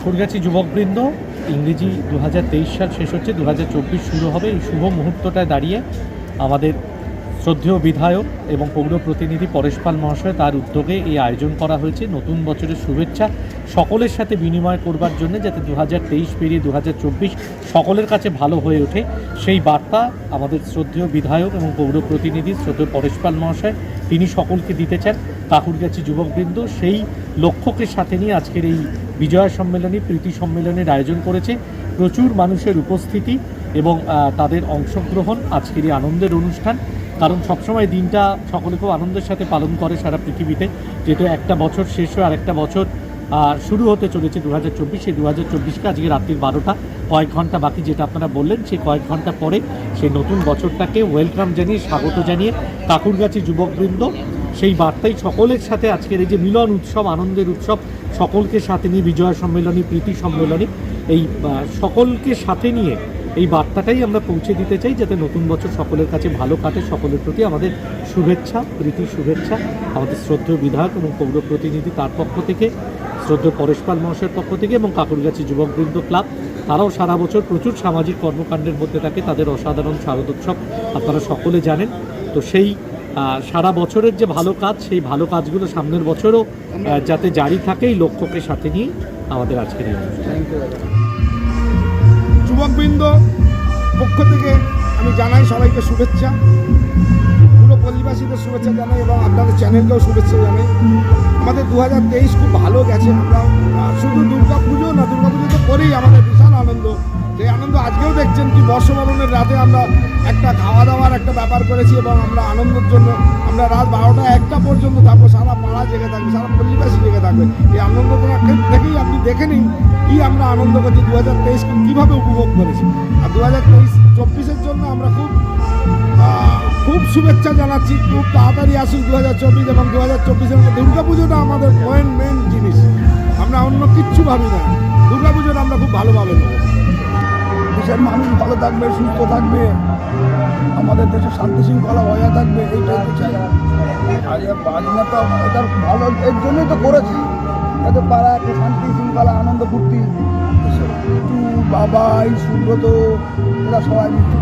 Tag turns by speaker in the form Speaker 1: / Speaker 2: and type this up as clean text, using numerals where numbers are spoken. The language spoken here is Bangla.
Speaker 1: কাকুরগাছি যুবকবৃন্দ ইংরেজি 2023 সাল শেষ হচ্ছে, 2024 শুরু হবে। এই শুভ মুহূর্তটায় দাঁড়িয়ে আমাদের শ্রদ্ধেয় বিধায়ক এবং পৌর প্রতিনিধি পরেশ পাল মহাশয় তার উদ্যোগে এই আয়োজন করা হয়েছে নতুন বছরের শুভেচ্ছা সকলের সাথে বিনিময় করবার জন্য, যাতে 2023 পেরিয়ে 2024 সকলের কাছে ভালো হয়ে ওঠে। সেই বার্তা আমাদের শ্রদ্ধেয় বিধায়ক এবং পৌর প্রতিনিধি শ্রদ্ধেয় পরেশ পাল মহাশয় তিনি সকলকে দিতে চান। কাকুরগাছি যুবকবৃন্দ সেই লক্ষ্যকে সাথে নিয়ে আজকের এই বিজয়া সম্মেলনী, প্রীতি সম্মেলনের আয়োজন করেছে। প্রচুর মানুষের উপস্থিতি এবং তাদের অংশগ্রহণ আজকের এই আনন্দের অনুষ্ঠান। কারণ সবসময় দিনটা সকলে খুব আনন্দের সাথে পালন করে সারা পৃথিবীতে, যেহেতু একটা বছর শেষ হয়ে আরেকটা বছর শুরু হতে চলেছে 2024। সেই 2024কে আজকে রাত্রির 12টা, কয়েক ঘন্টা বাকি, যেটা আপনারা বললেন, সেই কয়েক ঘন্টা পরে সেই নতুন বছরটাকে ওয়েলকাম জানিয়ে, স্বাগত জানিয়ে কাকুরগাছি যুবকবৃন্দ সেই বার্তাই সকলের সাথে আজকের এই যে মিলন উৎসব, আনন্দের উৎসব, সকলকে সাথে নিয়ে বিজয়া সম্মেলনী, প্রীতি সম্মেলনী, এই সকলকে সাথে নিয়ে এই বার্তাটাই আমরা পৌঁছে দিতে চাই, যাতে নতুন বছর সকলের কাছে ভালো কাটে। সকলের প্রতি আমাদের শুভেচ্ছা, প্রীতি শুভেচ্ছা আমাদের শ্রদ্ধেয় বিধায়ক এবং পৌর প্রতিনিধি তার পক্ষ থেকে, শ্রদ্ধেয় পরেশ পাল মহাশয়ের পক্ষ থেকে এবং কাকুরগাছি যুবকবৃন্দ ক্লাব, তারাও সারা বছর প্রচুর সামাজিক কর্মকাণ্ডের মধ্যে থাকে। তাদের অসাধারণ শারদোৎসব আপনারা সকলে জানেন। তো সেই সারা বছরের যে ভালো কাজ, সেই ভালো কাজগুলো সামনের বছরও যাতে জারি থাকে, এই লক্ষ্যকে সাথে নিয়ে আমাদের আজকের এই অনুষ্ঠান।
Speaker 2: যুবকবৃন্দ পক্ষ থেকে আমি জানাই সবাইকে শুভেচ্ছা, পুরো পল্লীবাসীদের শুভেচ্ছা জানাই এবং আপনাদের চ্যানেলকেও শুভেচ্ছা জানাই। আমাদের 2023 খুব ভালো গেছে। আমরা শুধু দুর্গা পুজো না, দুর্গা পুজো তো করেই আমাদের বিশাল আনন্দ। সেই আনন্দ আজকেও দেখছেন কি বর্ষবরণের রাতে আমরা একটা খাওয়া দাওয়ার একটা ব্যাপার করেছি এবং আমরা আনন্দের জন্য আমরা রাত 12টা 1টা পর্যন্ত থাকবো, সারা পাড়া জেগে থাকবে, সারা পল্লীবাসী জেগে থাকবে। এই আনন্দ থেকেই আপনি দেখে নিন কি আমরা আনন্দ করছি, 2023 কীভাবে উপভোগ করেছি। আর 2024-এর জন্য আমরা খুব শুভেচ্ছা জানাচ্ছি। খুব তাড়াতাড়ি আসুন 2024 এবং 2024-এর মধ্যে দুর্গা পুজোটা আমাদের মেন জিনিস। আমরা অন্য কিচ্ছু ভাবি না, দুর্গা পুজোটা আমরা খুব ভালোভাবে নেব।
Speaker 3: দেশের মানুষ ভালো থাকবে, সুস্থ থাকবে, আমাদের দেশে শান্তি শৃঙ্খলা বজায় থাকবে, এইটাই চাই। এটা ভালো, এর জন্যই তো করেছি, যাতে পাড়া একটা শান্তি শৃঙ্খলা, আনন্দ ফুর্তি, বাবাই সুব্রত এরা সবাই মিলে